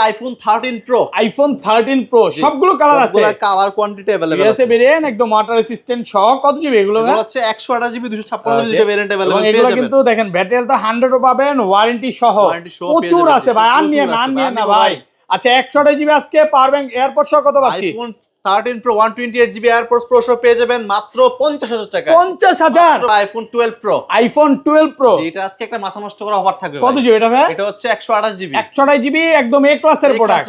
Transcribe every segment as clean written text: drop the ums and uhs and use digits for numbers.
IPhone 13 pro. IPhone 13 pro সবগুলো colour আছে, সবগুলো কালার কোয়ান্টিটি अवेलेबल আছে। ইউএসএ ভেরিয়েন্ট একদম ওয়াটার রেসিস্ট্যান্ট সহ। কত জিবি এগুলো? এগুলো হচ্ছে 128 জিবি 256 জিবি দুটো ভেরিয়েন্ট अवेलेबल পেয়ে এগুলো যাবেন। কিন্তু দেখেন ব্যাটারি হেলথ 100 পাবেন, ওয়ারেন্টি সহ প্রচুর আছে ভাই। আর নিয়ে না ভাই। আচ্ছা 128 জিবি আজকে পাওয়ার ব্যাংক এয়ারপড সহ কত পাচ্ছি? IPhone 13 pro 128 GB AirPods pro সহ পেয়ে যাবেন মাত্র 50,000 টাকা। 50,000 আইফোন 12 প্রো। আইফোন 12 প্রো এটা আজকে একটা মাথা নষ্ট করা অফার থাকবে। কত জিবি এটা ভাই? এটা হচ্ছে 128 জিবি। 128 জিবি একদম এ ক্লাসের প্রোডাক্ট।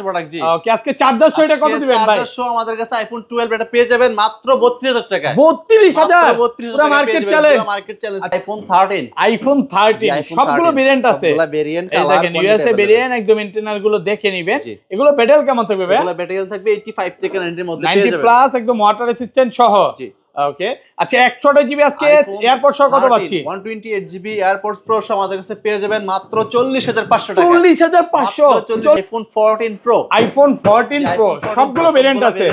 ওকে আজকে চার্জার সহ এটা কত দিবেন ভাই? চার্জার সহ আমাদের কাছে আইফোন 12 এটা পেয়ে যাবেন মাত্র 32,000 টাকায়। 32,000 পুরো মার্কেট চ্যালেঞ্জ। পুরো মার্কেট চ্যালেঞ্জ আইফোন 13। আইফোন 13 সবগুলো ভেরিয়েন্ট আছে। সবগুলো ভেরিয়েন্ট কালার দেখেন ইউএসএ ভেরিয়েন্ট একদম ইন্টারনাল গুলো দেখে নেবেন। এগুলো ব্যাটারি কেমন থাকবে ভাই? এগুলো ব্যাটারি থাকবে 85 থেকে 90 এর মধ্যে পেয়ে 90 যাবেন। প্লাস একদম ওয়াটার রেসিস্ট্যান্ট সহ। জি ওকে আচ্ছা 128 জিবি আজকে এয়ারপড সহ কত পাচ্ছি? 128 জিবি এয়ারপডস প্রো সহ আমাদের কাছে পেয়ে যাবেন মাত্র 40,500 টাকা। 40,500 আইফোন 14 প্রো। আইফোন 14 প্রো সবগুলো ভেরিয়েন্ট আছে,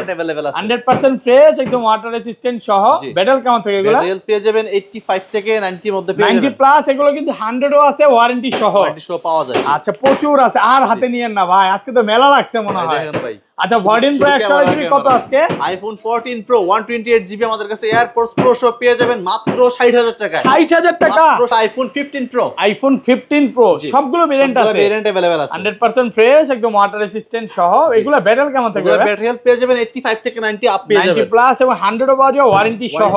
100% ফ্রেশ একদম ওয়াটার রেসিস্ট্যান্ট সহ। ব্যাটারি কেমন থাকে এগুলো? ব্যাটারি পেয়ে যাবেন 85 থেকে 90 এর মধ্যে পেয়ে যাবেন। 90 প্লাস এগুলো কিন্তু 100 ও আছে, ওয়ারেন্টি সহ। ওয়ারেন্টি সহ পাওয়া যায়। আচ্ছা প্রচুর আছে, আর হাতে নিয়েন না ভাই, আজকে তো মেলা লাগছে মনে হয়। দেখেন ভাই। আচ্ছা 14 প্রো 128 জিবি কত আজকে? আইফোন 14 প্রো 128 জিবি আমাদের কাছে এয়ারপডস প্রো সহ পেয়ে যাবেন মাত্র 60,000 টাকা। 60,000 টাকা। মাত্র আইফোন 15 প্রো। আইফোন 15 প্রো সবগুলো ভেরিয়েন্ট আছে, ভেরিয়েন্ট अवेलेबल আছে। 100% ফ্রেশ একদম ওয়াটার রেসিস্ট্যান্ট সহ। এগুলো ব্যাটারি কেমন থাকবে? ব্যাটারি হেলথ পেয়ে যাবেন 85 থেকে 90 আপ পেয়ে যাবেন। 90 প্লাস এবং 100 ও পাওয়া যায়, ওয়ারেন্টি সহ।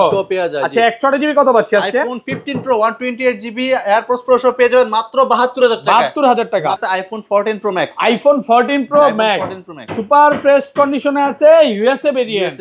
আচ্ছা 128 জিবি কত পাচ্ছি আজকে? IPhone 15 pro 128 GB AirPods pro সহ পেয়ে যাবেন মাত্র 72,000 টাকা। 72,000 টাকা। আছে iPhone 14 pro max. IPhone 14 pro max super fresh কন্ডিশনে আছে, ইউএসএ ভেরিয়েন্ট।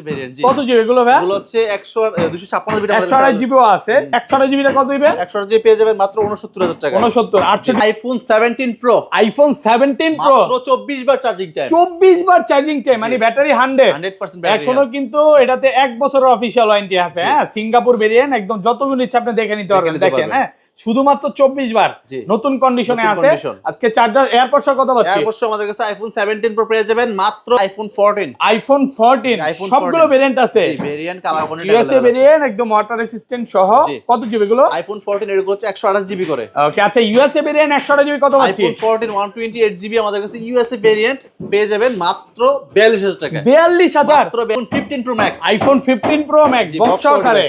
কত জিবি এগুলো ভাই? এগুলো হচ্ছে 256 জিবি। 128 জিবি আছে। 128 জিবিটা কত দিবেন? 128 জিবি পেয়ে যাবেন মাত্র 69,000 টাকা। 69 68। IPhone 17 pro. আইফোন 17 প্রো মাত্র 24 বার চার্জিং টাইম। 24 বার চার্জিং টাইম, মানে ব্যাটারি 100% ব্যাটারি। এখনো কিন্তু এটাতে 1 বছরের অফিশিয়াল ওয়ারেন্টি আছে। হ্যাঁ সিঙ্গাপুর ভেরিয়েন্ট একদম যতগুলো ইচ্ছা আপনি দেখে নিতে পারবেন। দেখেন হ্যাঁ শুধুমাত্র 24 বার নতুন কন্ডিশনে আছে। আজকে চার্জার এয়ারপড সহ কত পাচ্ছি? এয়ারপড সহ আমাদের কাছে আইফোন 17 প্রো পেয়ে যাবেন মাত্র আইফোন 14। আইফোন 14 সবগুলো ভেরিয়েন্ট আছে। Variant colour quantity USA variant একদম ওয়াটার রেসিস্ট্যান্ট সহ। কত জিবি গুলো? আইফোন 14 এর হচ্ছে 128 জিবি করে। ওকে আচ্ছা ইউএসএ ভেরিয়েন্ট 128 জিবি কত পাচ্ছি? আইফোন 14 128 জিবি আমাদের কাছে ইউএসএ ভেরিয়েন্ট পেয়ে যাবেন মাত্র 42,000 টাকা। 42,000 মাত্র iPhone 15 pro max. IPhone 15 pro max box সহকারে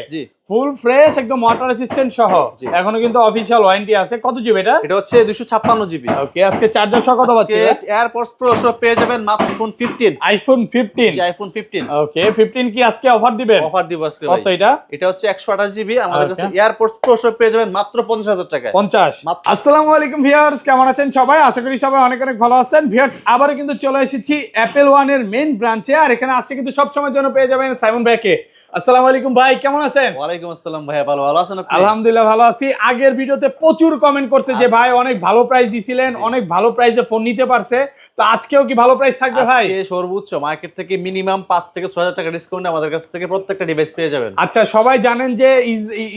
ফুল ফ্রেশ একদম ওয়াটার রেসিস্ট্যান্ট সহ। এখনো কিন্তু অফিশিয়াল ওয়ারেন্টি আছে। কত জিবি এটা? এটা হচ্ছে 256 জিবি। ওকে আজকে চার্জার সহ কত পাচ্ছি? এয়ারপডস প্রো সহ পেয়ে যাবেন মাত্র আইফোন 15। আইফোন 15। জি আইফোন 15। ওকে 15 কি আজকে অফার দিবেন? অফার দিব আজকে। কত এটা? এটা হচ্ছে 128 জিবি আমাদের কাছে এয়ারপডস প্রো সহ পেয়ে যাবেন মাত্র 50,000 টাকা। 50। আসসালামু আলাইকুম ভিউয়ার্স, কেমন আছেন সবাই? আশা করি সবাই অনেক অনেক ভালো আছেন। ভিউয়ার্স আবারো কিন্তু চলে এসেছি অ্যাপল ওয়ান এর মেইন ব্রাঞ্চে, আর এখানে আসছে কিন্তু সব সময়ের জন্য পেয়ে যাবেন সাইমন ভাইকে। আসসালামু আলাইকুম ভাই, কেমন আছেন? ওয়ালাইকুম আসসালাম ভাই, ভালো আছেন আপনি? আলহামদুলিল্লাহ ভালো আছি। আগের ভিডিওতে প্রচুর কমেন্ট করছে যে ভাই অনেক ভালো প্রাইস দিছিলেন, অনেক ভালো প্রাইসে ফোন নিতে পারছে, তো আজকেও কি ভালো প্রাইস থাকবে ভাই? আজকে সর্বোচ্চ মার্কেট থেকে মিনিমাম 5 থেকে 6,000 টাকা ডিসকাউন্ট আমাদের কাছ থেকে প্রত্যেকটা ডিভাইস পেয়ে যাবেন। আচ্ছা সবাই জানেন যে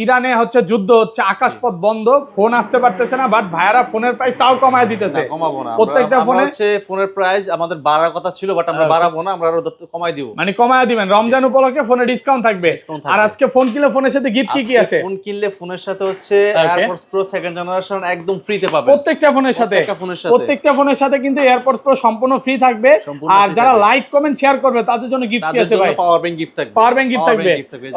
ইরানে হচ্ছে যুদ্ধ হচ্ছে, আকাশপথ বন্ধ, ফোন আসতে পারতেছে না, বাট ভাইয়ারা ফোনের প্রাইস তাও কমায় দিতেছে। কমাবো না, প্রত্যেকটা ফোনে হচ্ছে ফোনের প্রাইস আমাদের বাড়ার কথা ছিল, বাট আমরা বাড়াবো না, আমরা আরো কমাই দিব। মানে কমায় দিবেন, রমজান উপলক্ষে ফোনে ডিসকাউন্ট থাকবে। আর আজকে ফোন কিনলে ফোনের সাথে গিফট কি আছে? ফোন কিনলে ফোনের সাথে হচ্ছে এয়ারপডস প্রো সেকেন্ড জেনারেশন একদম ফ্রিতে পাবেন। প্রত্যেকটা ফোনের সাথে কিন্তু এয়ারপডস প্রো সম্পূর্ণ ফ্রি থাকবে। আর যারা লাইক কমেন্ট শেয়ার করবে তাদের জন্য গিফট কি আছে ভাই? পাওয়ার ব্যাংক গিফট থাকবে। পাওয়ার ব্যাংক গিফট থাকবে।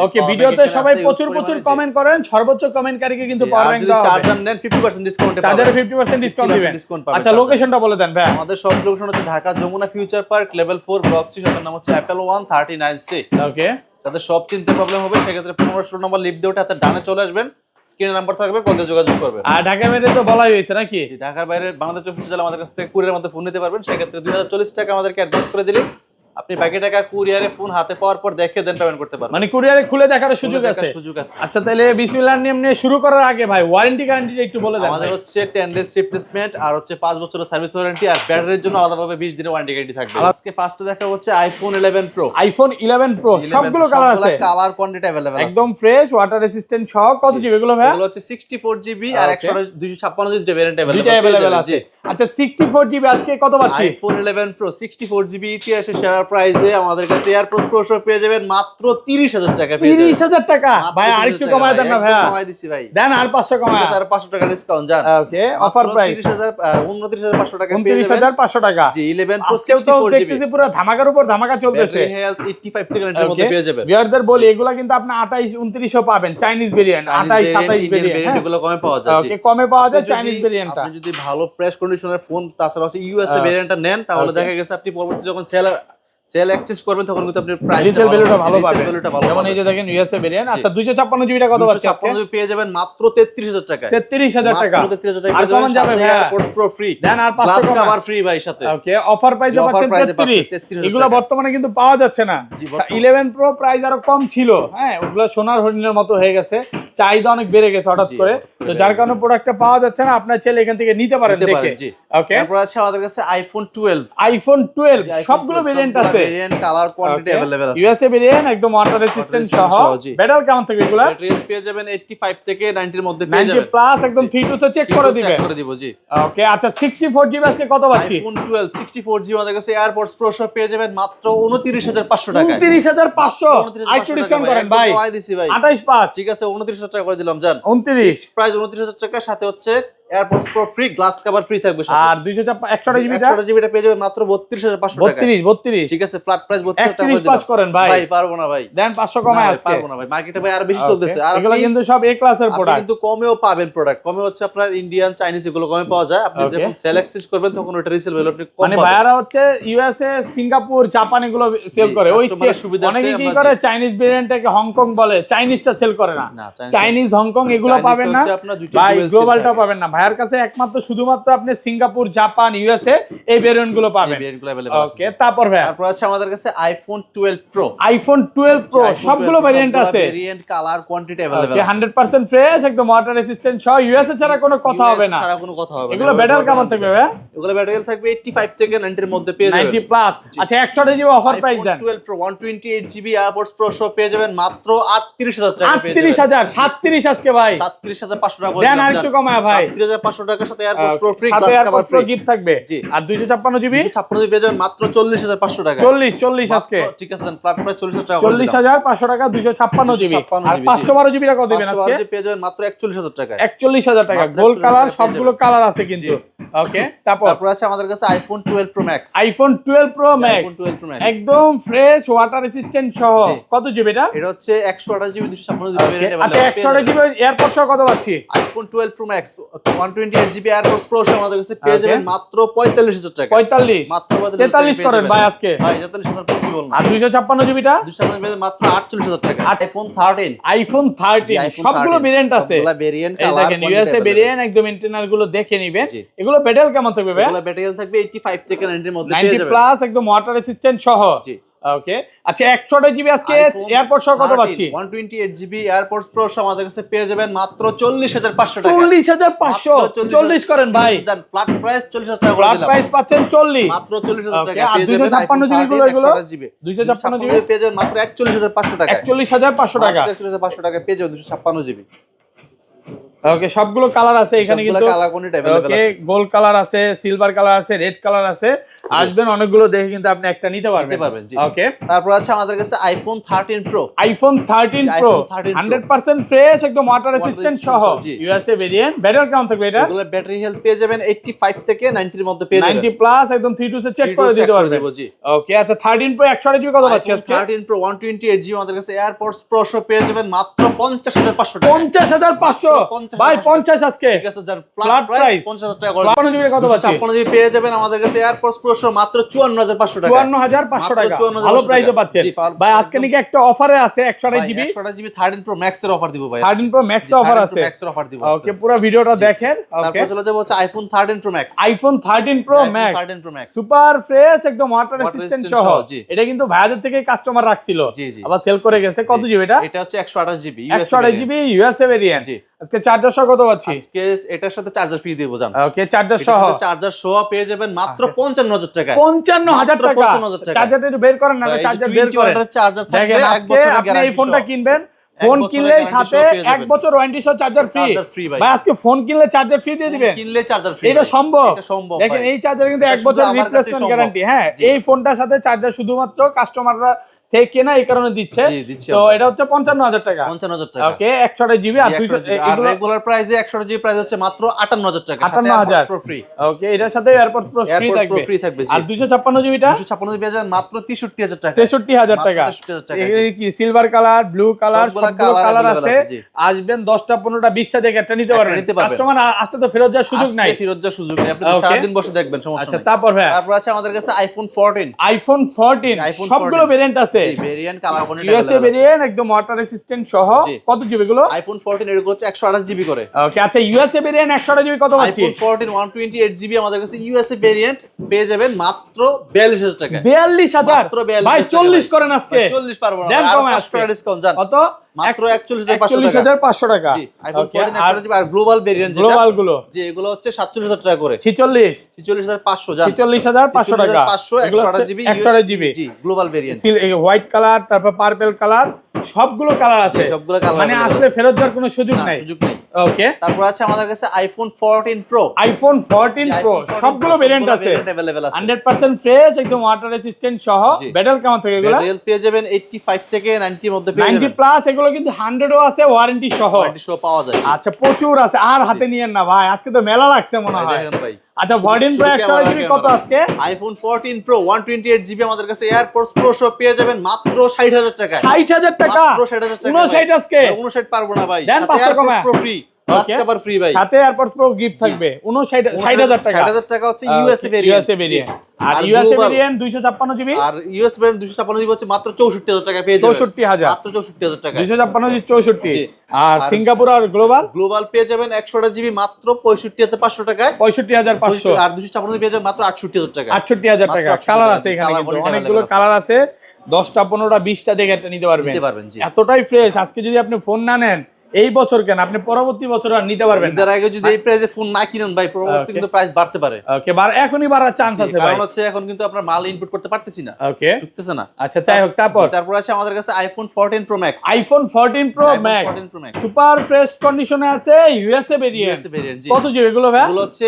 ওকে ভিডিওতে সবাই প্রচুর কমেন্ট করেন, সর্বোচ্চ কমেন্টকারীকে কিন্তু পাওয়ার ব্যাংক দাও। যদি চার্জার নেন 50% ডিসকাউন্টে পাবেন। চার্জারে 50% ডিসকাউন্ট দিবেন। আচ্ছা লোকেশনটা বলে দেন ভাই। আমাদের সব লোকেশন হচ্ছে Dhaka Jamuna future park level 4 block C, শপের নাম হচ্ছে অ্যাপল ওয়ান 39C। ওকে যাদের সব চিনতে প্রবলেম হবে সেক্ষেত্রে 15 নম্বর লিফট দিয়ে হাতে ডানে চলে আসবেন, স্ক্রিনে নাম্বার থাকবে, কল দিয়ে যোগাযোগ করবেন। আর ঢাকার বাইরে তো বলাই হয়েছে নাকি? ঢাকার বাইরে বাংলাদেশ 64 জেলা আমাদের কাছ থেকে কুরিয়ারের মধ্যে ফোন নিতে পারবেন। সেক্ষেত্রে 2040 টাকা আমাদেরকে অ্যাডভান্স করে দিলে আপনি বাকি টাকা কুরিয়ারে ফোন হাতে পাওয়ার পর দেখে দেন পেমেন্ট করতে পারবেন। মানে কুরিয়ারে খুলে দেখার সুযোগ আছে। আচ্ছা তাহলে বিসমিল্লাহর নাম নিয়ে শুরু করার আগে ভাই ওয়ারেন্টি গ্যারান্টিটা একটু বলে দেন। আমাদের হচ্ছে 10 ডেজ রিপ্লেসমেন্ট আর হচ্ছে 5 বছরের সার্ভিস ওয়ারেন্টি, আর ব্যাটারির জন্য আলাদাভাবে 20 দিনের ওয়ারেন্টি গ্যারান্টি থাকবে। আজকে ফার্স্টে দেখা হচ্ছে আইফোন 11 প্রো। আইফোন 11 প্রো সবগুলো কালার আছে, কালার কোয়ান্টিটি अवेलेबल আছে, একদম ফ্রেশ ওয়াটার রেসিস্ট্যান্ট সহ। কত জিবি এগুলো ভাই? এগুলো হচ্ছে 64 জিবি আর 256 জিবি ভেরিয়েন্ট अवेलेबल আছে। আচ্ছা 64 জিবি আজকে কত পাচ্ছি? আইফোন 11 প্রো 64 জিবি ইতিহাসে সেরা অফার প্রাইসে আমাদের কাছে এয়ারপডস প্রো পেয়ে যাবেন মাত্র 30,000 টাকা পেয়ে যাবেন। 30,000 টাকা ভাই, আরেকটু কমায় দেন না ভাইয়া। কমায় দিছি ভাই, দেন আর 500 কমায়। আর 500 টাকা ডিসকাউন্ট জান। ওকে, অফার প্রাইস 29,500 টাকা পেয়ে যাবেন। 29,500 টাকা। জি 11 Pro আজকে তো 64 জিবি দেখতেছি পুরো ধামাকার উপর ধামাকা চলতেছে। হেলথ 85 থেকে 90 এর মধ্যে পেয়ে যাবেন। ভিউয়ারদের বলি এগুলা কিন্তু আপনি 28 29ও পাবেন, চাইনিজ ভেরিয়েন্ট 28 27 ভেরিয়েন্ট এগুলো কমে পাওয়া যায়। ওকে, কমে পাওয়া যায় চাইনিজ ভেরিয়েন্টটা। আপনি যদি ভালো ফ্রেশ কন্ডিশনের ফোন তাছাড়া হচ্ছে ইউএসএ ভেরিয়েন্টটা নেন তাহলে দেখা গেছে আপনি পরবর্তী যখন সেল এক্সচেঞ্জ করবেন তখন কিন্তু আপনি প্রাইস রিসেল ভ্যালুটা ভালো পাবেন। ভালো যেমন এই যে দেখেন ইউএসএ ভেরিয়েন্ট। আচ্ছা 256 জিবিটা কত পাচ্ছি আজকে? 256 জিবি পেয়ে যাবেন মাত্র 33,000 টাকায়। 33,000 টাকা। মাত্র 33,000 টাকা আর কমন যাবে ভাই, এয়ারপডস প্রো ফ্রি। দেন আর 500 গ্লাস কভার ফ্রি ভাই সাথে। ওকে, অফার প্রাইসে পাচ্ছেন 33। এগুলো বর্তমানে কিন্তু পাওয়া যাচ্ছে না। 11 প্রো প্রাইস আরো কম ছিল, হ্যাঁ ওগুলো সোনার হরিণের মতো হয়ে গেছে, চাহিদা অনেক বেড়ে গেছে হঠাৎ করে, তো যার কারণে প্রোডাক্টটা পাওয়া যাচ্ছে না। আপনার চাইলে এখান থেকে নিতে পারেন দেখে। ওকে, তারপর আছে আমাদের কাছে আইফোন 12। আইফোন 12 সবগুলো ভেরিয়েন্ট আছে, ভেরিয়েন্ট কালার কোয়ান্টিটি अवेलेबल আছে। ইউএসএ ভেরিয়েন্ট একদম ওয়াটার রেসিস্ট্যান্ট সহ। ব্যাটারি কেমন থাকবে এগুলা? ব্যাটারি পেয়ে যাবেন 85 থেকে 90 এর মধ্যে পেয়ে যাবেন। 90 প্লাস একদম 3 টু চেক করে দিবেন। চেক করে দিব জি। ওকে, আচ্ছা 64 জিবি আজকে কত পাচ্ছি? আইফোন 12 64 জিবি আমাদের কাছে এয়ারপডস প্রো সব পেয়ে যাবেন মাত্র 29,500 টাকায়। 29,500 আইটু ডিসকাউন্ট করেন ভাই। 28,500 ঠিক আছে 29,000 টাকা করে দিলাম জান। 29 প্রাইস 29,000 টাকা, সাথে হচ্ছে AirPods pro free, glass cover free থাকবে সাথে। আর 128 জিবিটা 128 জিবিটা পেয়ে যাবেন মাত্র 32,500 টাকা। 32 ঠিক আছে, ফ্ল্যাট প্রাইস 32,000 টাকা করে 31 করেন ভাই। ভাই পারবো না ভাই, দেন 500 কমায় আজকে। পারবো না ভাই, মার্কেটে ভাই আর বেশি চলতেছে। আর এগুলো কিন্তু সব এ ক্লাসের আপনি প্রোডাক্ট, কিন্তু কমেও পাবেন প্রোডাক্ট। কমে হচ্ছে আপনার ইন্ডিয়ান চাইনিজ এগুলো কমে পাওয়া যায়। আপনি যখন সেল এক্সচেঞ্জ করবেন তখন ওটা রিসেল ভ্যালু আপনি কম মানে পাবেন। ভাইয়ারা হচ্ছে ইউএসএ সিঙ্গাপুর জাপান এগুলো সেল করে। ওই অনেকে কি করে চাইনিজ ভেরিয়েন্টটাকে হংকং বলে, চাইনিজটা সেল করে না। চাইনিজ হংকং এগুলো পাবেন না ভাই, গ্লোবালটাও পাবেন না। ভাইয়ার কাছে একমাত্র শুধুমাত্র আপনি সিঙ্গাপুর জাপান ইউএসএ এই ভেরিয়েন্ট গুলো পাবেন। ওকে, তারপর ভাই তারপর আছে আমাদের কাছে আইফোন 12 প্রো। আইফোন 12 প্রো সবগুলো ভেরিয়েন্ট আছে, ভেরিয়েন্ট কালার কোয়ান্টিটি अवेलेबल আছে। 100% ফ্রেশ একদম ওয়াটার রেসিস্ট্যান্ট সহ। ইউএসএ ছাড়া কোনো কথা হবে না, ছাড়া কোনো কথা হবে না। এগুলো ব্যাটারি কেমন থাকবে ভাই? এগুলো ব্যাটারি থাকবে 85 থেকে 90 এর মধ্যে পেয়ে যাবেন। 90 প্লাস। আচ্ছা 128 জিবি অফার প্রাইস দেন। 12 প্রো 128 জিবি এয়ারপডস প্রো সব পেয়ে যাবেন মাত্র 38,000 টাকা পেয়ে যাবেন। 38,000 37 আজকে ভাই। 37,500 টাকা করে দেন আরেকটু কমায় ভাই। 37,500 টাকার সাথে এয়ারপডস প্রো ফ্রি, সাথে glass cover AirPods free pro gift থাকবে। আর 256 জিবি 256 পেয়ে যাবেন মাত্র 40,500 টাকা। 40 আজকে। ঠিক আছে, ফ্ল্যাট প্রাইস 40,000 টাকা। 40,500 টাকা 256 জিবি। আর 512 জিবি টাকা দিবেন আজকে। 512 পেয়ে যাবেন মাত্র 41,000 টাকা। 41,000 টাকা। গোল্ড কালার, সবগুলো কালার আছে কিন্তু। ওকে, তারপর আছে আমাদের কাছে iPhone 12 pro max. IPhone 12 pro max iPhone 12 pro max একদম ফ্রেশ ওয়াটার রেসিস্ট্যান্ট সহ। কত জিবি এটা? এটা হচ্ছে 128 জিবি 256 জিবি ভেরিয়েন্ট। আচ্ছা 128 জিবি এয়ারপডস সহ কত পাচ্ছি? IPhone 12 pro max 128 GB AirPods pro সহ আমাদের কাছে পেয়ে যাবেন মাত্র 45,000 টাকা। 45 মাত্র 43 করেন ভাই আজকে। ভাই 43,000 পসিবল না। আর 256 জিবিটা 256 পেয়ে মাত্র 48,000 টাকা। আইফোন 13 আইফোন 13 সবগুলো ভেরিয়েন্ট আছে। সবগুলো ভেরিয়েন্ট এই কালার দেখেন ইউএসএ ভেরিয়েন্ট একদম ইন্টারনাল গুলো দেখে নেবেন। এগুলো ব্যাটারি কেমন থাকবে ভাই? এগুলো ব্যাটারি থাকবে 85 থেকে 90 এর মধ্যে পেয়ে 90 যাবেন। প্লাস একদম ওয়াটার রেসিস্ট্যান্ট সহ। জি ওকে, আচ্ছা 128 জিবি আজকে এয়ারপডস সহ কত পাচ্ছি? 128 জিবি এয়ারপডস প্রো সহ আমাদের কাছে পেয়ে যাবেন মাত্র 40,500 টাকা। 40,500 40 করেন ভাই। ফ্ল্যাট প্রাইস 40,000 টাকা করে ফ্ল্যাট দিলাম। প্রাইস পাচ্ছেন 40 মাত্র 40,000 টাকা আর পেয়ে যাবেন। 256 জিবি গুলো এগুলো 256 জিবি পেয়ে যাবেন মাত্র 41,500 টাকা। 41,500 টাকা। 41,500 টাকা পেয়ে যাবেন 256 জিবি। ওকে, সবগুলো কালার আছে এখানে কিন্তু। কালার কোয়ান্টিটি अवेलेबल ওকে, আছে। গোল্ড কালার আছে, সিলভার কালার আছে, রেড কালার আছে। আসবেন অনেকগুলো দেখে কিন্তু আপনি একটা নিতে পারবেন। ওকে, তারপর আছে আমাদের কাছে iPhone 13 pro. IPhone 13 pro 100% fresh একদম ওয়াটার রেসিস্ট্যান্ট সহ। USA variant. ব্যাটারি কেমন থাকবে এটা? এগুলো ব্যাটারি হেলথ পেয়ে যাবেন 85 থেকে 90 এর মধ্যে পেয়ে যাবেন। 90 প্লাস একদম 3 টু চেক করে দিতে পারবেন। ওকে, আচ্ছা 13 প্রো 128 জিবি কত পাচ্ছি আজকে? 13 প্রো 128 জিবি আমাদের কাছে এয়ারপডস প্রো সহ পেয়ে যাবেন মাত্র 50,500 টাকা। 50,500 ভাই 50 আজকে। ঠিক আছে, যার ফ্ল্যাট প্রাইস 50,000 টাকা করে। 56 জিবি কত পাচ্ছি? 56 জিবি পেয়ে যাবেন আমাদের কাছে এয়ারপডস প্রো সহ মাত্র 54,500 টাকা। 54,500 টাকা ভালো প্রাইসে পাচ্ছেন ভাই। আজকে নাকি একটা অফারে আছে 128 জিবি 128 জিবি 13 প্রো ম্যাক্স এর অফার দিব ভাই। 13 প্রো ম্যাক্স এর অফার আছে। ম্যাক্স এর অফার দিব। ওকে, পুরো ভিডিওটা দেখেন। ওকে, তারপর চলে যাব হচ্ছে iPhone 13 pro max. IPhone 13 pro max 13 pro max super fresh একদম ওয়াটার রেসিস্ট্যান্ট সহ। এটা কিন্তু ভাইয়াদের থেকে কাস্টমার রাখছিল, আবার সেল করে গেছে। কত জিবি এটা? এটা হচ্ছে 128 জিবি 128 জিবি ইউএসএ ভেরিয়েন্ট। আজকে চার্জার সহ কত পাচ্ছি? আজকে এটার সাথে চার্জার ফ্রি দেব জান। ওকে, চার্জার সহ চার্জার সহ পেয়ে যাবেন মাত্র 55,000 টাকা। 55,000 টাকা। চার্জারটা একটু বের করেন না, চার্জার বের করেন। চার্জার থাকবে দেখেন 1 আজকে বছরের আপনি এই গ্যারান্টি। ফোনটা কিনবেন ফোন কিনলে সাথে 1 বছর ওয়ারেন্টি সহ চার্জার ফ্রি। চার্জার ফ্রি ভাই। ভাই আজকে ফোন কিনলে চার্জার ফ্রি দিয়ে দিবেন? কিনলে চার্জার ফ্রি। এটা সম্ভব? এটা সম্ভব দেখেন ভাই। এই চার্জার কিন্তু এটা 1 বছর শুধু আমার কাছেই রিপ্লেসমেন্ট সম্ভব। গ্যারান্টি। হ্যাঁ, জি। এই ফোনটার সাথে চার্জার শুধুমাত্র কাস্টমাররা থেকে না এই কারণে দিচ্ছে। জি, দিচ্ছি তো আমরা। এটা হচ্ছে 55,000 টাকা। 55,000 টাকা। ওকে 128 জিবি আর 200 আর এগুলো রেগুলার প্রাইসে 100 জিবি প্রাইস হচ্ছে মাত্র 58,000 টাকা। 58,000 প্রো ফ্রি। ওকে এটার সাথে AirPods pro free AirPods pro থাকবে। ফ্রি থাকবে জি। আর 256 জিবিটা 256 জিবি আছে মাত্র 63,000 টাকা। 63,000 টাকা। মাত্র 63,000 টাকা, এই জি। কি সিলভার কালার, ব্লু কালার, সবগুলা সবগুলো colour কালার available আছে। আছে, জি। আসবেন 10টা 15টা 20টা দেখে একটা নিতে পারবেন। নিতে পারবেন। কাস্টমার আসতে তো ফেরত যাওয়ার সুযোগ নাই। আজকে ফেরত যাওয়ার সুযোগ নেই। আপনি Okay. সারা দিন বসে দেখবেন, সমস্যা আচ্ছা নাই। তারপর ভাই তারপর আছে আমাদের কাছে আইফোন 14। আইফোন 14 iPhone সবগুলো 14 ভেরিয়েন্ট আছে। জি, ভেরিয়েন্ট কালার কোনটা ইউএসএ ভেরিয়েন্ট একদম ওয়াটার রেসিস্ট্যান্ট সহ। জি। কত জিবি গুলো? আইফোন 14 এর হচ্ছে 128 জিবি করে। ওকে আচ্ছা ইউএসএ ভেরিয়েন্ট 128 জিবি কত পাচ্ছি? আইফোন 14 128 জিবি আমাদের কাছে ইউএসএ ভেরিয়েন্ট পেয়ে যাবেন মাত্র 42,000 টাকা। 42,000 মাত্র 42,000 ভাই টাকা 40 ভাই। করেন আজকে। ভাই 40 পারবো না। দেন আর কমে 500 আজকে। টাকা ডিসকাউন্ট জান। কত? মাত্র 41,500 টাকা। 41,500 টাকা। জি, আইফোন ওকে 14 আর 128 জিবি আর গ্লোবাল ভেরিয়েন্ট যেটা গ্লোবাল গুলো জি এগুলো হচ্ছে 47,000 টাকা করে। 46 46,500 জান। 46,500 টাকা। 46,500 এগুলো 128 হচ্ছে জিবি 128 জিবি। জি গ্লোবাল ভেরিয়েন্ট। হোয়াইট কালার তারপর পার্পল কালার সবগুলো কালার আছে। সবগুলো কালার মানে আসলে ফেরত যাওয়ার কোনো সুযোগ নাই। সুযোগ নেই। ওকে তারপর আছে আমাদের কাছে আইফোন 14 প্রো। আইফোন 14 প্রো সবগুলো ভেরিয়েন্ট আছে। अवेलेबल আছে। 100% ফ্রেশ একদম ওয়াটার রেসিস্ট্যান্ট সহ। জি। ব্যাটারি কেমন থাকে এগুলো? রিয়েল পেয়ে যাবেন 85 থেকে 90 এর মধ্যে পেয়ে 90 যাবেন। প্লাস এগুলো কিন্তু 100 ও আছে ওয়ারেন্টি সহ। ওয়ারেন্টি সহ পাওয়া যায়। আচ্ছা প্রচুর আছে আর হাতে নিয়েন না ভাই আজকে তো মেলা লাগছে মনে ভাই হয়। দেখেন ভাই। আচ্ছা 14 প্রো 128 জিবি কত আজকে? আইফোন 14 প্রো 128 জিবি আমাদের কাছে এয়ারপডস প্রো সহ পেয়ে যাবেন মাত্র 60,000 টাকায়। 60,000 টাকা। মাত্র 60,000 টাকা। 59 আজকে। 59 পারবো না ভাই। দেন 500 কমায়। Pro free. Plus Okay. Cover free ভাই। সাথে এয়ারপডস প্রো গিফট থাকবে 60,000 টাকা। 60,000 টাকা হচ্ছে ইউএসএ ভেরিয়েন্ট। ইউএসএ ভেরিয়েন্ট আর ইউএসএ ভেরিয়েন্ট 256 জিবি আর ইউএস ভেরিয়েন্ট 256 জিবি হচ্ছে মাত্র 64,000 টাকা পেয়ে যাবেন। 64,000 মাত্র 64,000 টাকা। 256 জি 64 জি। আর সিঙ্গাপুর আর গ্লোবাল গ্লোবাল পেয়ে যাবেন 128 জিবি মাত্র 65,500 টাকায়। 65,500 আর 256 পেয়ে যাবেন মাত্র 68,000 টাকা। 68,000 টাকা। মাত্র 68,000 কালার আছে এখানে কালার কিন্তু কোয়ালিটি অনেকগুলো available কালার আছে 10টা 15টা 20টা দেখে একটা নিতে পারবেন। নিতে পারবেন জি। এতটাই ফ্রেশ আজকে যদি আপনি ফোন না নেন এই বছর কেন আপনি পরবর্তী বছর আর নিতে পারবেন না। ঈদের আগে যদি এই প্রাইসে ফোন না কিনেন ভাই পরবর্তী Okay. কিন্তু প্রাইস বাড়তে পারে। ওকে এখনই বাড়ার চান্স আছে ভাই। কারণ হচ্ছে এখন কিন্তু আপনার মাল ইনপুট করতে পারতেছি না। ওকে ঢুকতেছে না। আচ্ছা যাই হোক তারপর আছে আমাদের কাছে iPhone 14 pro max. IPhone 14 pro max 14 pro max super fresh কন্ডিশনে আছে ইউএসএ ভেরিয়েন্ট। ইউএসএ ভেরিয়েন্ট জি। কত জিবি এগুলো ভাই? এগুলো হচ্ছে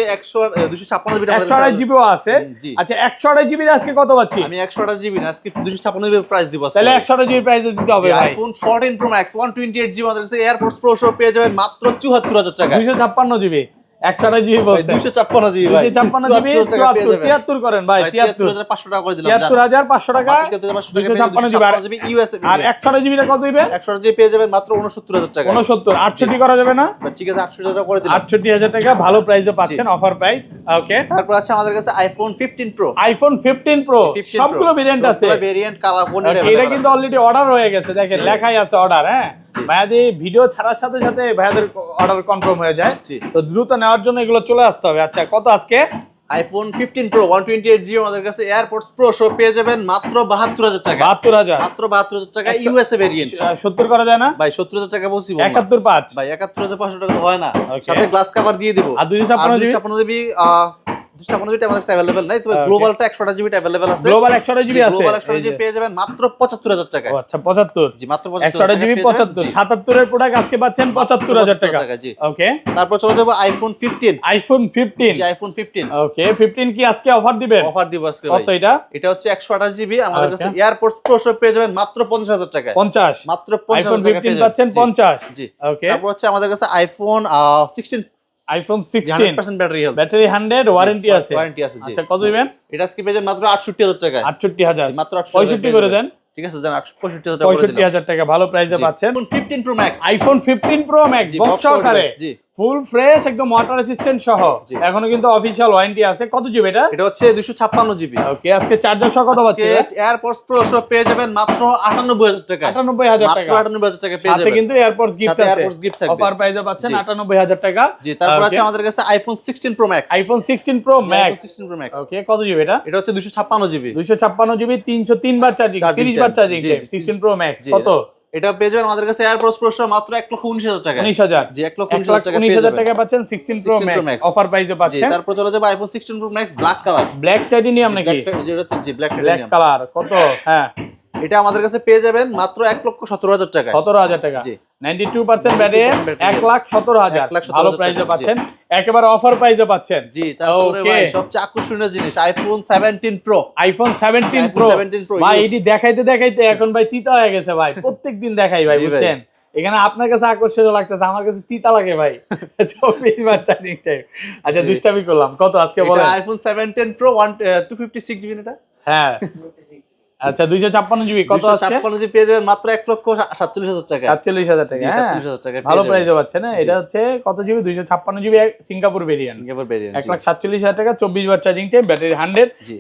256 জিবি 128 জিবিও আছে। জি। আচ্ছা 128 জিবির আজকে কত পাচ্ছি? আমি 128 জিবি না আজকে 256 জিবি প্রাইস দিব আজকে। তাহলে 128 জিবি প্রাইসে দিতে হবে ভাই। আইফোন 14 প্রো ম্যাক্স 128 জিবি আমাদের কাছে এয়ারপডস প্রো সহ পেয়ে যাবেন মাত্র 74,000 টাকা। 256 জিবি 128 জিবি বলছে। 256 জিবি ভাই। 256 জিবি 73 করেন ভাই 73,500 টাকা করে দিলাম। 73,500 টাকা 256 জিবি ইউএসএ আর 128 জিবিটা কত দিবেন? 100 জিবি পেয়ে যাবেন মাত্র 69,000 টাকা। 69 68 করা যাবে না? ঠিক আছে 800 টাকা করে দিলাম। 68,000 টাকা ভালো প্রাইসে পাচ্ছেন অফার প্রাইস। ওকে তারপর আছে আমাদের কাছে আইফোন 15 প্রো। আইফোন 15 প্রো সবগুলো ভেরিয়েন্ট আছে। সবগুলো ভেরিয়েন্ট কালার কোন Okay, এটা কিন্তু অলরেডি অর্ডার হয়ে গেছে দেখেন লেখাই আছে অর্ডার। হ্যাঁ ভাইয়াদের ভিডিও ছাড়ার সাথে সাথে ভাইয়াদের অর্ডার কনফার্ম হয়ে যায় জি। তো দ্রুত নেওয়ার জন্য এগুলো চলে আসতে হবে। আচ্ছা কত আজকে? আইফোন 15 প্রো 128 জিবি আমাদের কাছে এয়ারপডস প্রো সহ পেয়ে যাবেন মাত্র 72,000 টাকা। 72,000 মাত্র 72,000 টাকা ইউএসএ ভেরিয়েন্ট। 70 করা যায় না ভাই 70,000 টাকা পসিবল না 71.5 ভাই 71,500 টাকা তো হয় না। Okay. সাথে গ্লাস কভার দিয়ে দিব। আর 256 জিবি 256 জিবি আমাদের কাছে अवेलेबल নাই তবে Okay. গ্লোবালটা 128 জিবি अवेलेबल আছে। গ্লোবাল 128 জিবি আছে। গ্লোবাল 128 জিবি পেয়ে যাবেন মাত্র 75,000 টাকা। ও আচ্ছা 75 জি মাত্র 128 জিবি 75 77 এর প্রোডাক্ট আজকে পাচ্ছেন 75,000 টাকা। জি। ওকে তারপর চলে যাব আইফোন 15। আইফোন 15 জি আইফোন 15 ওকে 15 কি আজকে অফার দিবেন? অফার দিব আজকে কত ভাই। এটা? এটা হচ্ছে 128 জিবি আমাদের Okay. কাছে এয়ারপডস প্রো সহ পেয়ে যাবেন মাত্র 50,000 টাকা। 50 মাত্র আইফোন 50,000 টাকা 15 পাচ্ছেন 50 জি। ওকে তারপর হচ্ছে আমাদের কাছে iPhone 16 iPhone 16 100% battery health. Battery 100 warranty আছে। ওয়ারেন্টি আছে জি। আচ্ছা কত দিবেন? এটা আজকে পেয়ে যাবেন মাত্র 68,000 টাকা। 68,000 জি, মাত্র 68,000 65 করে দেন। ঠিক আছে জান 65,000 টাকা করে দিলাম। 65,000 টাকা ভালো প্রাইসে পাচ্ছেন। IPhone 15 pro max iPhone 15 pro max জি, বক্স box সহকারে order, জি। ফুল ফ্রেশ একদম ওয়াটার রেসিস্ট্যান্ট সহ জি। এখনো কিন্তু অফিশিয়াল ওয়ারেন্টি আছে। কত জিবি এটা? এটা হচ্ছে 256 জিবি। ওকে আজকে চার্জার সহ কত পাচ্ছি? এয়ারপডস প্রো সহ পেয়ে যাবেন মাত্র 98,000 টাকা। 98,000 টাকা। মাত্র 98,000 টাকা পেয়ে সাথে যাবেন। কিন্তু এয়ারপডস গিফট সাথে আছে। এয়ারপডস গিফট থাকবে। অফার প্রাইসে পাচ্ছেন জি। 98,000 টাকা। জি তারপর আছে Okay. আমাদের কাছে iPhone 16 pro max. IPhone 16 pro max 16 pro max. Okay কত জিবি এটা? এটা হচ্ছে 256 জিবি। 256 জিবি 303 বার চার্জিং Charging 30 বার time, চার্জিং জি, 16 প্রো ম্যাক্স জি। কত? এটা পেয়ে যাবেন আমাদের কাছে এয়ারপডস প্রো সহ মাত্র 1,19,000 টাকা। 19,000 জি 1,19,000 টাকা পেয়ে 1,19,000 যাবেন। টাকা পাচ্ছেন 16 pro 16 Pro Max। Max offer প্রাইসে জি পাচ্ছেন। তারপর চলে যাবে iPhone 16 pro max black colour. Black titanium নাকি? যেটা হচ্ছে জি ব্ল্যাক ব্ল্যাক কালার কত? হ্যাঁ এটা আমাদের কাছে পেয়ে যাবেন মাত্র 1,17,000 টাকা। 17,000 টাকা। জি। 92% ব্যাটারি 1,17,000 ভালো প্রাইসে পাচ্ছেন, একেবারে অফার প্রাইসে পাচ্ছেন। জি, তারপরে Okay. ভাই সবচেয়ে আকর্ষণীয় জিনিস iPhone 17 pro. IPhone 17 pro 17 Pro ভাই, use। এটি দেখাইতে দেখাইতে এখন ভাই তিতা হয়ে গেছে ভাই, প্রত্যেকদিন দেখাই ভাই, জি ভাই। বুঝছেন? এখানে আপনার কাছে আকর্ষণীয় লাগতেছে, আমার কাছে তিতা লাগে ভাই। 24 বার চার্জিং টাইম। আচ্ছা, জি। দুষ্টামি করলাম, কত আজকে এটা বলেন? আইফোন 17 প্রো 256 জিবি এটা। হ্যাঁ, আচ্ছা 256 জিবি কত আজকে? 256 জিবি পেয়ে যাবেন মাত্র 1,47,000 টাকা। 47,000 টাকা। জি, হ্যাঁ, 47,000 টাকায় ভালো পেয়ে প্রাইসে যাবেন। পাচ্ছেন। এটা হচ্ছে কত GB? 256 GB Singapore variant, Singapore variant. 1,47,000 টাকা, 24 বার চার্জিং টাইম, ব্যাটারি 100। জি।